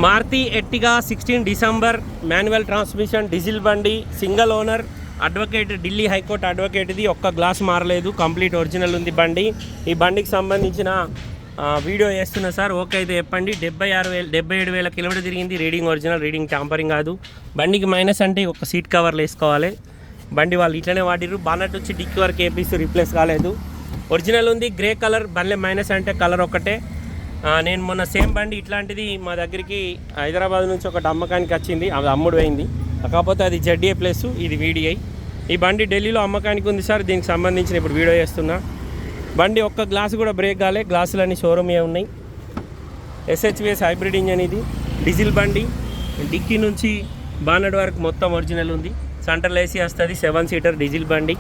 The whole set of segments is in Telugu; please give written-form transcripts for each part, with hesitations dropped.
Maruti Ertiga 16 December manual transmission diesel బండి, single owner, advocate, Delhi high court అడ్వకేట్ది, ఒక్క గ్లాస్ మారలేదు, కంప్లీట్ ఒరిజినల్ ఉంది బండి. ఈ బండికి సంబంధించిన వీడియో చేస్తున్నా సార్. ఓకే అయితే చెప్పండి. 77,000 కిలోమీటర్ తిరిగింది. రీడింగ్ ఒరిజినల్, రీడింగ్ ట్యాంపరింగ్ కాదు. బండికి మైనస్ అంటే ఒక సీట్ కవర్లు వేసుకోవాలి. బండి వాళ్ళు ఇట్లనే వాడిర్రు. బానట్ వచ్చి డిక్కీ వరకు ఏపీస్ రీప్లేస్ కాలేదు, ఒరిజినల్ ఉంది. గ్రే కలర్ బండి, మైనస్ అంటే కలర్ ఒకటే. నేను మొన్న సేమ్ బండి ఇట్లాంటిది మా దగ్గరికి హైదరాబాద్ నుంచి ఒకటి అమ్మకానికి వచ్చింది, అది అమ్ముడు పోయింది. కాకపోతే అది జెడ్ఏ ప్లస్, ఇది వీడిఐ. ఈ బండి ఢిల్లీలో అమ్మకానికి ఉంది సార్. దీనికి సంబంధించిన ఇప్పుడు వీడియో చేస్తున్నా. బండి ఒక్క గ్లాసు కూడా బ్రేక్ కాలే, గ్లాసులన్నీ షోరూమ్ ఉన్నాయి. SHVS హైబ్రిడ్ ఇంజన్, ఇది డీజిల్ బండి. డిక్కీ నుంచి బానట్ వరకు మొత్తం ఒరిజినల్ ఉంది. సెంట్రల్ ఏసీ వస్తుంది, 7 సీటర్ డీజిల్ బండి.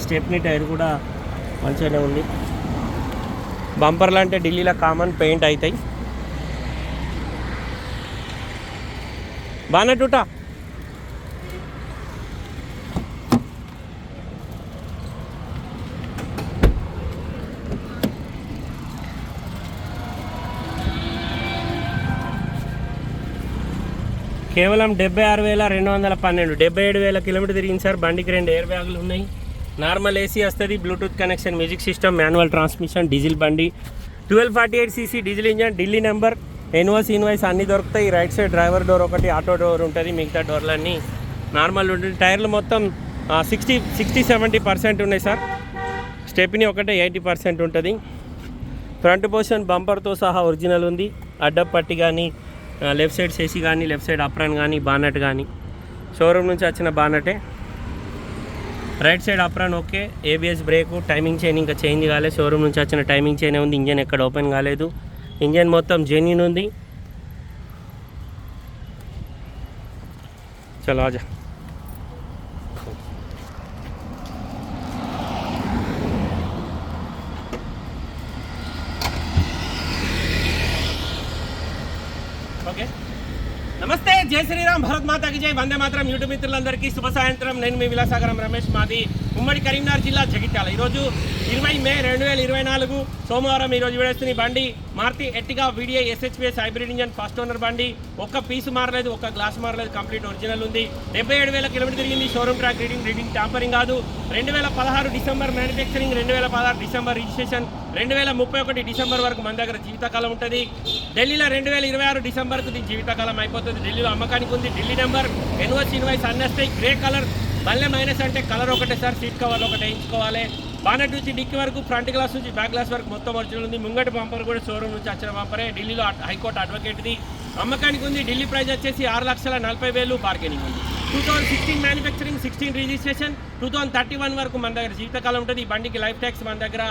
స్టెప్నీ టైర్ కూడా మంచిగానే ఉంది. బంపర్లు అంటే ఢిల్లీలో కామన్, పెయింట్ అవుతాయి. బానట్టుటా కేవలం 76,212, 77,000 కిలోమీటర్ తిరిగింది సార్. బండికి 2 ఎయిర్ బ్యాగులు ఉన్నాయి. నార్మల్ ఏసీ వస్తుంది, Bluetooth connection, music system, manual transmission, diesel బండి. 1248cc diesel engine, Delhi number, invoice అన్నీ దొరుకుతాయి. రైట్ సైడ్ డ్రైవర్ డోర్ ఒకటి, ఆటో డోర్ ఉంటుంది, మిగతా డోర్లన్నీ నార్మల్ ఉంటుంది. టైర్లు మొత్తం 60-70% ఉన్నాయి సార్. స్టెప్నీ ఒకటే 80% ఉంటుంది. ఫ్రంట్ పొజిషన్ బంపర్తో సహా ఒరిజినల్ ఉంది. అడ్డపట్టి కానీ, లెఫ్ట్ సైడ్ సేసి కానీ, లెఫ్ట్ సైడ్ అప్రాన్ కానీ, బానట్ కానీ షోరూమ్ నుంచి వచ్చిన బానటే. Right side apron okay. ABS brake, timing chain ఇంకా చేంజ్ కాలేదు, షోరూమ్ నుంచి వచ్చిన టైమింగ్ చైన్ ఉంది. ఇంజన్ ఎక్కడ ఓపెన్ కాలేదు, ఇంజన్ మొత్తం జెన్యూన్ ఉంది. చలో ఆజా. ఓకే, నమస్తే, జై శ్రీరామ్, భారత్ మాతాకి జై, వందే మాతరం. యూట్యూబ్ మిత్రులందరికీ శుభ సాయంత్రం. నేను మీ విలాసాగరం రమేష్, మాది ఉమ్మడి కరీంనగర్ జిల్లా జగిత్యాల. ఈరోజు 20 మే 2024 సోమవారం. ఈరోజు విడేస్తున్న బండి Maruti Ertiga VDI SHVS hybrid engine, first owner బండి. ఒక్క పీసు మారలేదు, ఒక్క గ్లాస్ మారలేదు, కంప్లీట్ ఒరిజినల్ ఉంది. 77,000 కిలోమీటర్ తిరిగింది. షోరూమ్ ట్రాక్, రీడింగ్ ట్యాంపరింగ్ కాదు. 2016 December manufacturing, 2016 December registration, 2031 December వరకు మన దగ్గర జీవితకాలం ఉంటుంది. ఢిల్లీలో 2026 డిసెంబర్కు దీని జీవితకాలం అయిపోతుంది. ఢిల్లీలో అమ్మకానికి ఉంది. ఢిల్లీ నెంబర్, ఇన్వాయిస్ అన్నీ వస్తాయి. గ్రే కలర్, మళ్ళీ మైనస్ అంటే కలర్ ఒకటే సార్. సీట్ కవర్లు ఒకటే వేయించుకోవాలి. బానట్ నుంచి డిక్కీ వరకు, ఫ్రంట్ గ్లాస్ నుంచి బ్యాక్ గ్లాస్ వరకు మొత్తం ఒరిజినల్ ఉంది. ముంగటి బంపర్ కూడా షోరూమ్ నుంచి వచ్చిన బంపరే. ఢిల్లీలో హైకోర్టు అడ్వకేట్ది అమ్మకానికి ఉంది. ఢిల్లీ ప్రైస్ వచ్చేసి 6,40,000, బార్గెనింగ్ ఉంది. 2016 మ్యానుఫ్యాక్చరింగ్, 16 రిజిస్ట్రేషన్, 2031 వరకు మన దగ్గర జీవితకాలం ఉంటుంది. ఈ బండికి లైఫ్ ట్యాక్స్ మన దగ్గర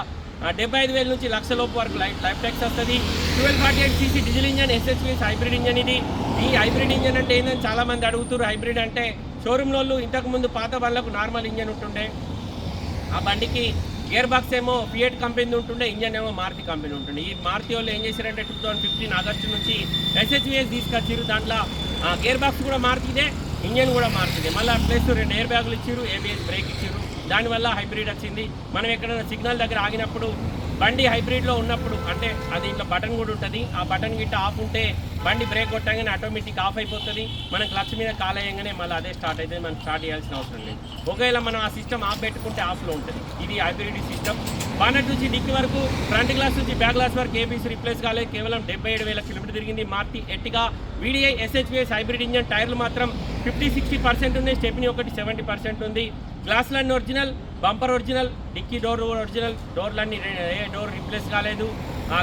75,000 నుంచి 1,00,000 లోపు వరకు లైఫ్ ట్యాక్స్ వస్తుంది. 1248cc diesel engine, SHVS hybrid engine. ఇది ఈ హైబ్రిడ్ ఇంజన్ అంటే ఏంటని చాలామంది అడుగుతారు. హైబ్రిడ్ అంటే షోరూమ్ వాళ్ళు ఇంతకుముందు పాత బండ్లకు నార్మల్ ఇంజన్ ఉంటుండే, ఆ బండికి గేర్ బాక్స్ ఏమో ఫియట్ కంపెనీ ఉంటుండే, ఇంజన్ ఏమో మారుతి కంపెనీ ఉంటుండే. ఈ మారుతి వాళ్ళు ఏం చేశారంటే 2015 ఆగస్టు నుంచి SHVS తీసుకొచ్చారు. దాంట్లో గేర్ బాక్స్ కూడా మారుతిదే, ఇంజన్ కూడా మారుతుంది. మళ్ళీ ప్లస్ 2 ఎయిర్ బ్యాగులు ఇచ్చారు, ABS బ్రేక్ ఇచ్చారు. దానివల్ల హైబ్రిడ్ వచ్చింది. మనం ఎక్కడైనా సిగ్నల్ దగ్గర ఆగినప్పుడు బండి హైబ్రిడ్లో ఉన్నప్పుడు, అంటే అది ఇంట్లో బటన్ కూడా ఉంటుంది, ఆ బటన్ గిట్ట ఆఫ్ ఉంటే బండి బ్రేక్ కొట్టగానే ఆటోమేటిక్ ఆఫ్ అయిపోతుంది. మనం క్లచ్ మీద కాలేయంగానే మళ్ళీ అదే స్టార్ట్ అవుతుంది, మనం స్టార్ట్ చేయాల్సిన అవసరం లేదు. ఒకవేళ మనం ఆ సిస్టమ్ ఆఫ్ పెట్టుకుంటే ఆఫ్లో ఉంటుంది. ఇది హైబ్రిడ్ సిస్టమ్. బానట్ నుంచి డిక్కీ వరకు, ఫ్రంట్ గ్లాస్ నుంచి బ్యాక్ గ్లాస్ వరకు ABS రీప్లేస్ కాలేదు. కేవలం 77,000 కిలోమీటర్ తిరిగింది. Maruti Ertiga VDI SHVS hybrid engine. టైర్లు మాత్రం 50-60% ఉన్నాయి. స్టెప్నీ ఒకటి 70% ఉంది. గ్లాసులన్నీ original, bumper original, dickey door original, డోర్లన్నీ ఏ డోర్ రీప్లేస్ కాలేదు.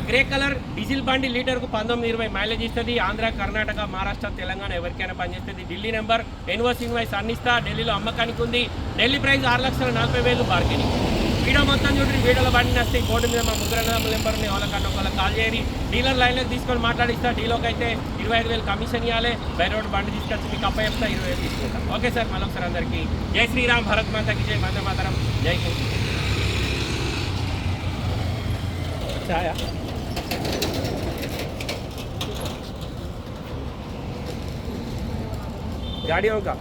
గ్రే కలర్ డీజిల్ బండి, లీటర్కు 19-20 మైలేజ్ ఇస్తుంది. ఆంధ్ర, కర్ణాటక, మహారాష్ట్ర, తెలంగాణ ఎవరికైనా పనిచేస్తుంది. ఢిల్లీ నెంబర్, ఇన్వాయిస్ అన్ని ఇస్తా. ఢిల్లీలో అమ్మకానికి ఉంది. Delhi price 6,40,000, bargaining. వీడియో మొత్తం చూడండి. వీడియోలో బండి నస్తే బోర్డు మీద మా ముగ్గురు నెంబర్ని వాళ్ళకన్నా ఒకళ్ళకి కాల్ చేయండి. డీలర్ లైన్లోకి తీసుకొని మాట్లాడిస్తా. డీలోకి అయితే 25,000 కమిషన్ ఇవ్వాలి. బై రోడ్ బండి తీసుకొచ్చి మీకు అప్ప చెప్తా, 20,000 తీసుకుంటాం. ఓకే సార్, మళ్ళొకసారి అందరికీ జై శ్రీరామ్, భారత్ మాతాకి జై, వందే మాతరం, జై హింద్. ఛాయా गाड़ियों का